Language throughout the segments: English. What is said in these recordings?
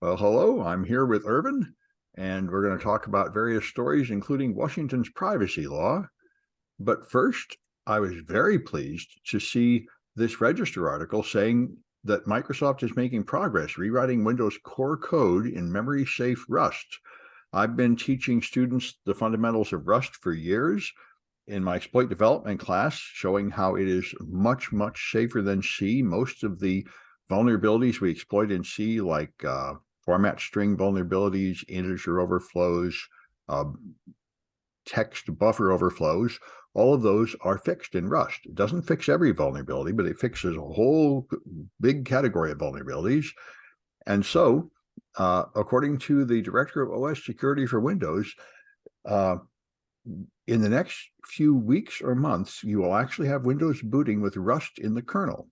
Well, hello, I'm here with Irvin, and we're going to talk about various stories, including Washington's privacy law. But first, I was very pleased to see this Register article saying that Microsoft is making progress rewriting Windows core code in memory-safe Rust. I've been teaching students the fundamentals of Rust for years in my exploit development class, showing how it is much, much safer than C. Most of the vulnerabilities we exploit in C, like format string vulnerabilities, integer overflows, uh, text buffer overflows, all of those are fixed in Rust. It doesn't fix every vulnerability, but it fixes a whole big category of vulnerabilities. And so, according to the director of OS security for Windows, in the next few weeks or months, you will actually have Windows booting with Rust in the kernel.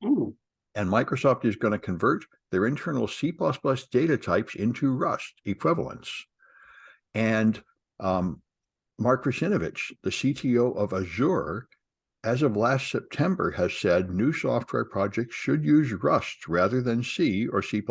Ooh. And Microsoft is going to convert their internal C++ data types into Rust equivalents. And Mark Russinovich, the CTO of Azure, as of last September, has said new software projects should use Rust rather than C or C++.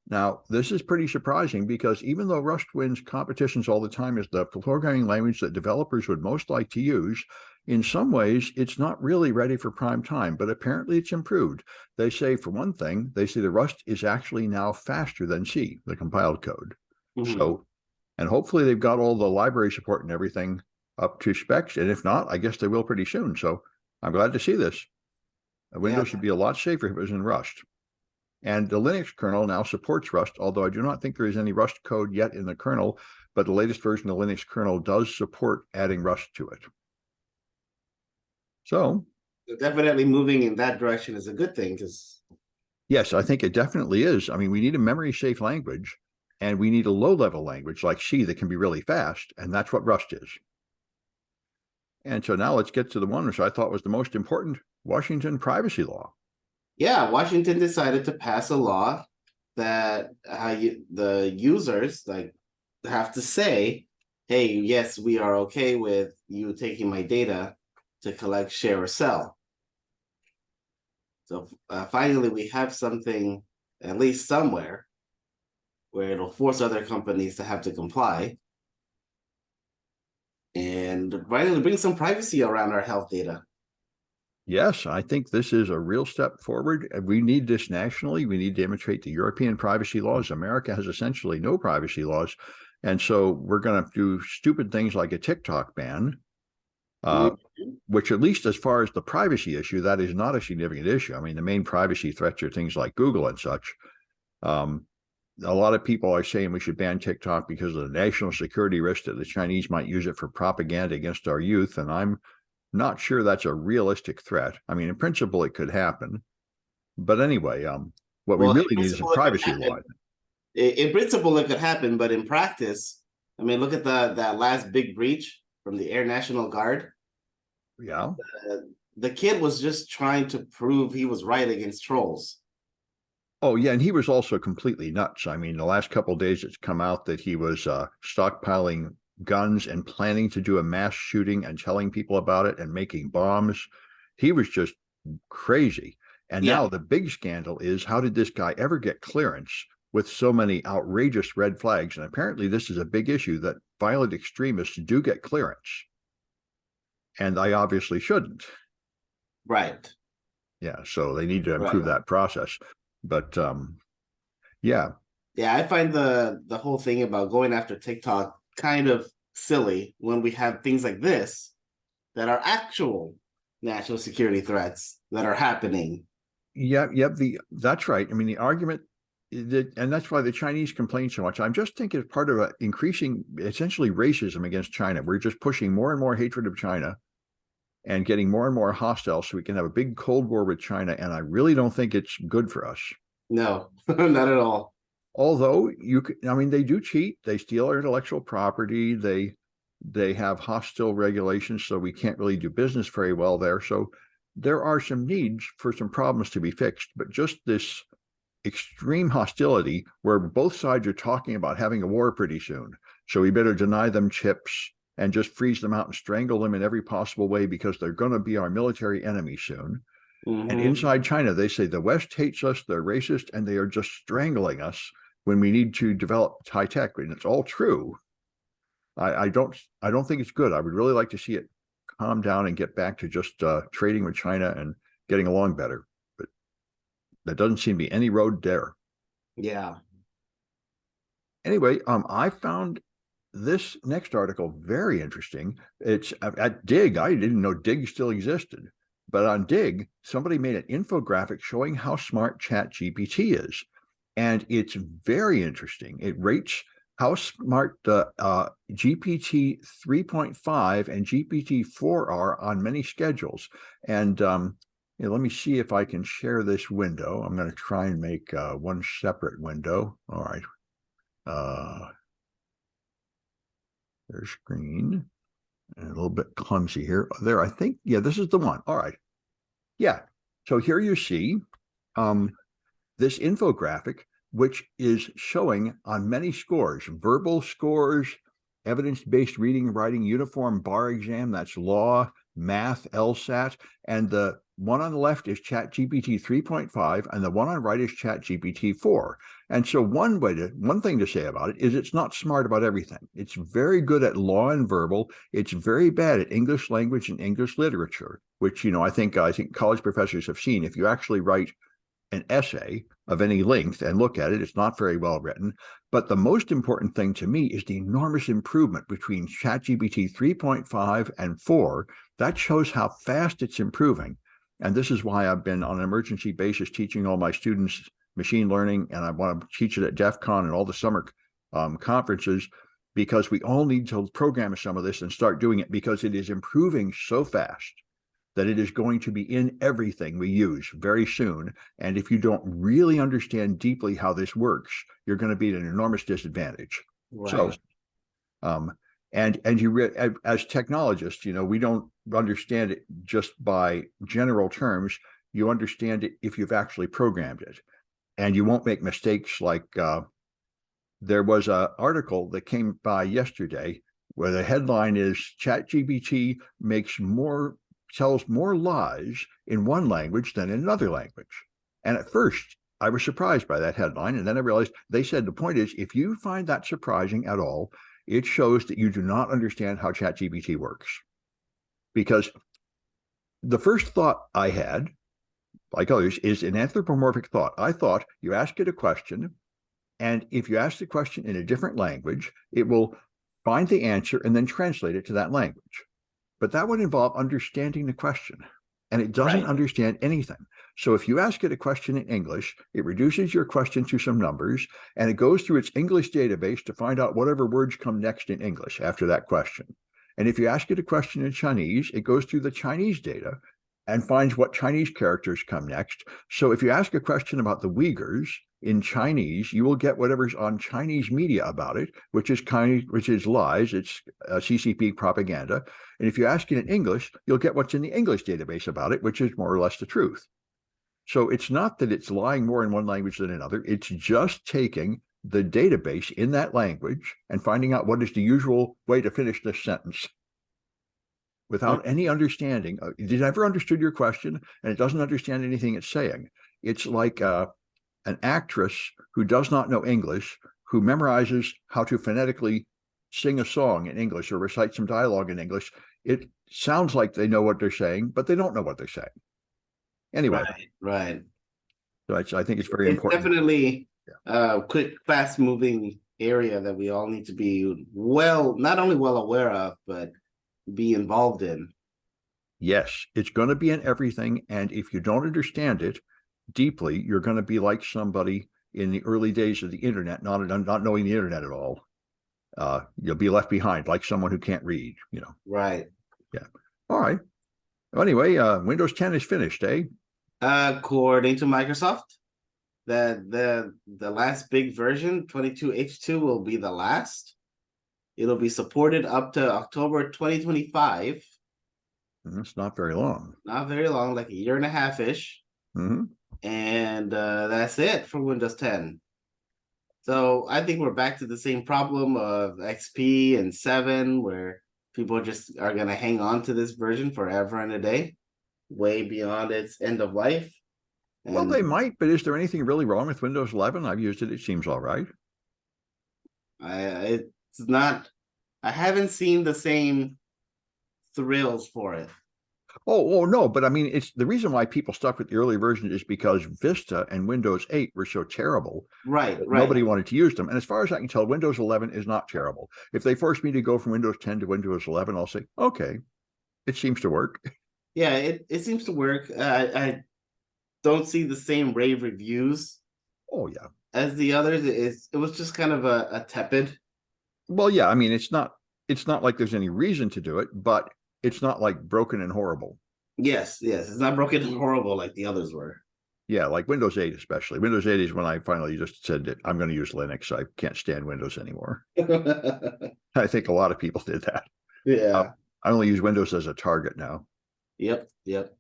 Now, this is pretty surprising because even though Rust wins competitions all the time as the programming language that developers would most like to use, in some ways, it's not really ready for prime time, but apparently it's improved. They say, for one thing, they say the Rust is actually now faster than C, the compiled code. Mm-hmm. So, and hopefully they've got all the library support and everything up to specs. And if not, I guess they will pretty soon. So I'm glad to see this. Windows should be a lot safer if it was in Rust. And the Linux kernel now supports Rust, although I do not think there is any Rust code yet in the kernel, but the latest version of the Linux kernel does support adding Rust to it. So definitely moving in that direction is a good thing, because yes, I think it definitely is. I mean, we need a memory safe language, and we need a low-level language like C that can be really fast, and that's what Rust is. And so now let's get to the one which I thought was the most important, Washington privacy law. yeah, Washington decided to pass a law that the users have to say, hey, yes, we are okay with you taking my data to collect, share, or sell. So finally, we have something, at least somewhere, where it'll force other companies to have to comply, and finally bring some privacy around our health data. Yes, I think this is a real step forward. We need this nationally. We need to imitate the European privacy laws. America has essentially no privacy laws. And so we're going to do stupid things like a TikTok ban, which, at least as far as the privacy issue, that is not a significant issue. I mean, the main privacy threats are things like Google and such. A lot of people are saying we should ban TikTok because of the national security risk that the Chinese might use it for propaganda against our youth. And I'm not sure that's a realistic threat. I mean, in principle, it could happen. But anyway, what we really need is a privacy law. In principle, it could happen, but in practice, I mean, look at that last big breach from the Air National Guard. Yeah. The kid was just trying to prove he was right against trolls. Oh, yeah. And he was also completely nuts. I mean, the last couple of days, it's come out that he was stockpiling guns and planning to do a mass shooting and telling people about it and making bombs. He was just crazy. And now the big scandal is, how did this guy ever get clearance with so many outrageous red flags? And apparently this is a big issue, that violent extremists do get clearance. And I obviously shouldn't. Right. Yeah. So they need to improve that process. But yeah. Yeah, I find the whole thing about going after TikTok kind of silly when we have things like this that are actual national security threats that are happening. Yep. That's right. I mean, the argument, and that's why the Chinese complain so much. I just think it's part of increasing, essentially, racism against China. We're just pushing more and more hatred of China and getting more and more hostile so we can have a big Cold War with China. And I really don't think it's good for us. No, not at all. Although they do cheat. They steal our intellectual property. They have hostile regulations, so we can't really do business very well there. So there are some needs for some problems to be fixed, but just this extreme hostility where both sides are talking about having a war pretty soon. So we better deny them chips and just freeze them out and strangle them in every possible way because they're going to be our military enemy soon. And inside China, they say the West hates us, they're racist, and they are just strangling us when we need to develop high tech. And it's all true. I don't think it's good. I would really like to see it calm down and get back to just trading with China and getting along better. But there doesn't seem to be any road there. Yeah. Anyway, I found this next article very interesting. It's at Dig. I didn't know Dig still existed, but on Dig, somebody made an infographic showing how smart ChatGPT is, and it's very interesting. It rates how smart the GPT 3.5 and GPT 4 are on many schedules. And let me see if I can share this window. I'm going to try and make one separate window. All right. There's screen. And a little bit clumsy here. There, I think, yeah, this is the one. All right. Yeah. So here you see this infographic, which is showing on many scores, verbal scores, evidence-based reading, writing, uniform bar exam, that's law, math, LSAT, and the one on the left is ChatGPT 3.5, and the one on the right is ChatGPT 4. And so one thing to say about it is it's not smart about everything. It's very good at law and verbal. It's very bad at English language and English literature, which, I think college professors have seen. If you actually write an essay of any length and look at it, it's not very well written. But the most important thing to me is the enormous improvement between ChatGPT 3.5 and 4. That shows how fast it's improving. And this is why I've been on an emergency basis teaching all my students machine learning, and I want to teach it at DEF CON and all the summer conferences, because we all need to program some of this and start doing it, because it is improving so fast that it is going to be in everything we use very soon. And if you don't really understand deeply how this works, you're going to be at an enormous disadvantage. Right. So, and as technologists, we don't understand it just by general terms. You understand it if you've actually programmed it, and you won't make mistakes. Like there was an article that came by yesterday where the headline is ChatGPT tells more lies in one language than in another language. And at first, I was surprised by that headline. And then I realized they said the point is, if you find that surprising at all, it shows that you do not understand how ChatGPT works. Because the first thought I had, like others, is an anthropomorphic thought. I thought you ask it a question, and if you ask the question in a different language, it will find the answer and then translate it to that language. But that would involve understanding the question, and it doesn't understand anything. So if you ask it a question in English, it reduces your question to some numbers, and it goes through its English database to find out whatever words come next in English after that question. And if you ask it a question in Chinese, it goes through the Chinese data and finds what Chinese characters come next. So if you ask a question about the Uyghurs in Chinese, you will get whatever's on Chinese media about it, which is lies. It's CCP propaganda. And if you ask it in English, you'll get what's in the English database about it, which is more or less the truth. So it's not that it's lying more in one language than another. It's just taking the database in that language and finding out what is the usual way to finish this sentence without any understanding. It never understood your question, and it doesn't understand anything it's saying. It's like an actress who does not know English, who memorizes how to phonetically sing a song in English or recite some dialogue in English. It sounds like they know what they're saying, but they don't know what they're saying. Anyway. Right. So I think it's very important. Definitely a quick, fast-moving area that we all need to be not only well aware of, but be involved in. Yes, it's going to be in everything. And if you don't understand it deeply, you're going to be like somebody in the early days of the internet, not knowing the internet at all. You'll be left behind, like someone who can't read, Right. Yeah. All right. Well, anyway, Windows 10 is finished, eh? According to Microsoft, the last big version, 22H2, will be the last. It'll be supported up to October 2025. It's not very long. Not very long, like a year and a half-ish. And that's it for Windows 10. So I think we're back to the same problem of XP and 7, where people just are going to hang on to this version forever and a day. way beyond its end of life. Well, And they might, but is there anything really wrong with Windows 11? I've used it. It seems all right. it's not, I haven't seen the same thrills for it. Oh, no, but I mean, it's the reason why people stuck with the early version is because Vista and Windows 8 were so terrible Right, that right. nobody wanted to use them. And as far as I can tell, Windows 11 is not terrible. If they force me to go from Windows 10 to Windows 11, I'll say, okay, it seems to work. Yeah, it seems to work. I don't see the same rave reviews Oh, yeah. as the others. It was just kind of a tepid. Well, yeah, I mean, it's not like there's any reason to do it, but it's not like broken and horrible. Yes, yes. It's not broken and horrible like the others were. Yeah, like Windows 8 especially. Windows 8 is when I finally just said that I'm going to use Linux. I can't stand Windows anymore. I think a lot of people did that. Yeah. I only use Windows as a target now. Yep. Yep.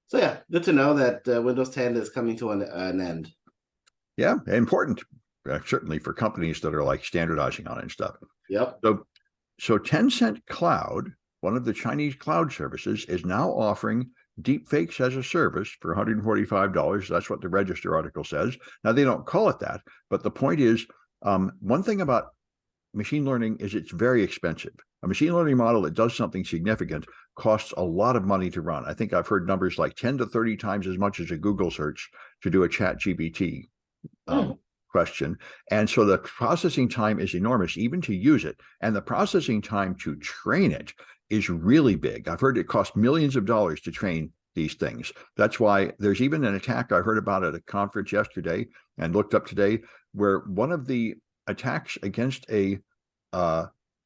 So yeah, good to know that Windows 10 is coming to an end. Yeah, important, certainly for companies that are like standardizing on it and stuff. Yep. So Tencent Cloud, one of the Chinese cloud services, is now offering deepfakes as a service for $145. That's what the Register article says. Now, they don't call it that, but the point is, one thing about machine learning is it's very expensive. A machine learning model that does something significant costs a lot of money to run. I think I've heard numbers like 10 to 30 times as much as a Google search to do a chat GPT question. And so the processing time is enormous, even to use it. And the processing time to train it is really big. I've heard it costs millions of dollars to train these things. That's why there's even an attack I heard about at a conference yesterday and looked up today, where one of the attacks against a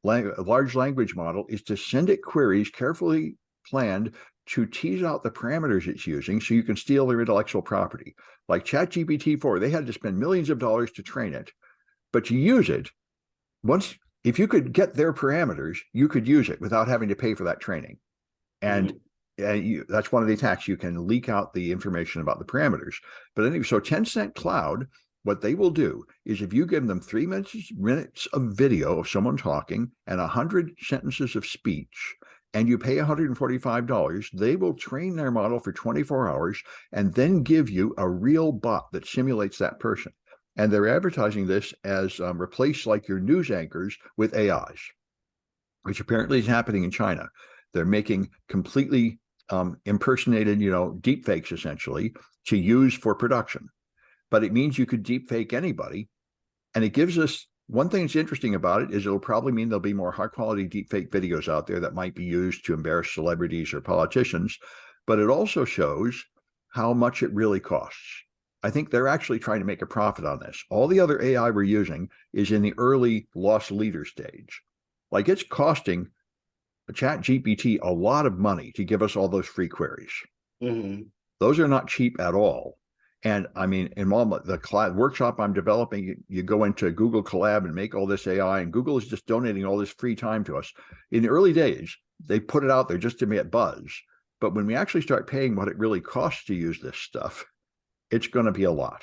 large language model is to send it queries carefully planned to tease out the parameters it's using so you can steal their intellectual property. Like ChatGPT-4, they had to spend millions of dollars to train it, but to use it, if you could get their parameters, you could use it without having to pay for that training. And that's one of the attacks. You can leak out the information about the parameters. But anyway, so Tencent Cloud, what they will do is if you give them 3 minutes of video of someone talking and 100 sentences of speech, and you pay $145, they will train their model for 24 hours and then give you a real bot that simulates that person. And they're advertising this as replace like your news anchors with AIs, which apparently is happening in China. They're making completely impersonated, deep fakes essentially to use for production. But it means you could deep fake anybody. And it gives us one thing that's interesting about it is it'll probably mean there'll be more high quality deepfake videos out there that might be used to embarrass celebrities or politicians, but it also shows how much it really costs. I think they're actually trying to make a profit on this. All the other AI we're using is in the early loss leader stage. Like it's costing ChatGPT a lot of money to give us all those free queries. Those are not cheap at all. And I mean, in the cloud workshop I'm developing, you go into Google Colab and make all this AI, and Google is just donating all this free time to us. In the early days, they put it out there just to get buzz. But when we actually start paying what it really costs to use this stuff, it's going to be a lot.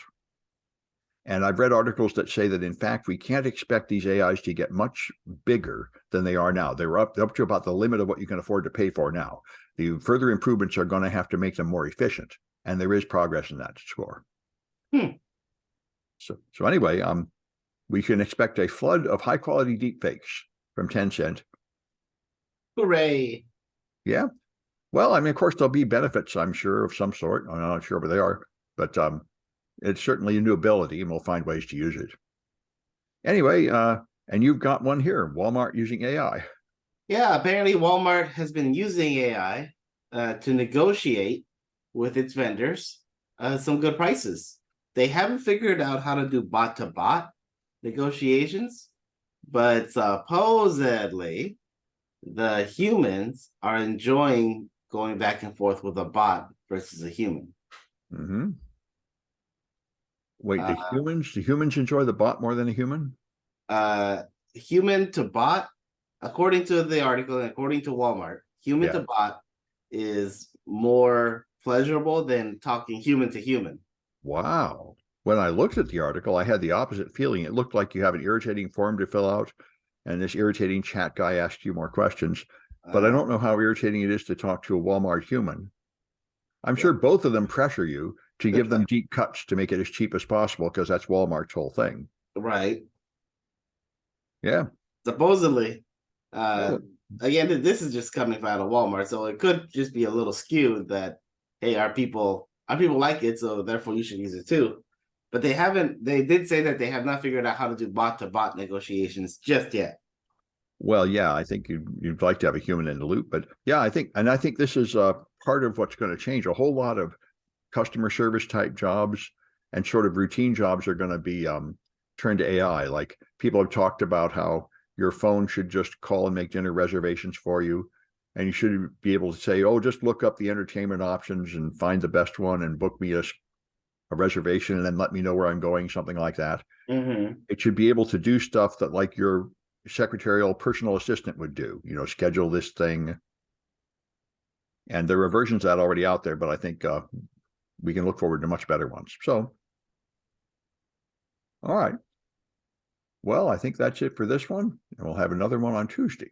And I've read articles that say that, in fact, we can't expect these AIs to get much bigger than they are now. They're up to about the limit of what you can afford to pay for now. The further improvements are going to have to make them more efficient. And there is progress in that score. So anyway, we can expect a flood of high quality deepfakes from Tencent. Hooray! Yeah. Well, I mean, of course, there'll be benefits, I'm sure, of some sort. I'm not sure what they are, but it's certainly a new ability, and we'll find ways to use it. Anyway, and you've got one here: Walmart using AI. Yeah, apparently Walmart has been using AI to negotiate with its vendors some good prices. They haven't figured out how to do bot-to-bot negotiations, but supposedly the humans are enjoying going back and forth with a bot versus a human. Wait, do humans enjoy the bot more than a human? Human to bot, according to the article and according to Walmart, human to bot is more pleasurable than talking human to human. Wow. When I looked at the article, I had the opposite feeling. It looked like you have an irritating form to fill out, and this irritating chat guy asks you more questions. But I don't know how irritating it is to talk to a Walmart human. I'm sure both of them pressure you to give them deep cuts to make it as cheap as possible because that's Walmart's whole thing. Right. Yeah. Supposedly. Oh, Again, this is just coming out of Walmart, so it could just be a little skewed that, hey, our people like it, so therefore you should use it too. But they did say that they have not figured out how to do bot to bot negotiations just yet. well, yeah, I think you'd like to have a human in the loop, but yeah, I think this is part of what's going to change. A whole lot of customer service type jobs and sort of routine jobs are going to be turned to AI. Like people have talked about how your phone should just call and make dinner reservations for you. And you should be able to say, oh, just look up the entertainment options and find the best one and book me a reservation and then let me know where I'm going, something like that. Mm-hmm. It should be able to do stuff that like your secretarial personal assistant would do, schedule this thing. And there are versions of that already out there, but I think we can look forward to much better ones. So, all right. Well, I think that's it for this one. And we'll have another one on Tuesday.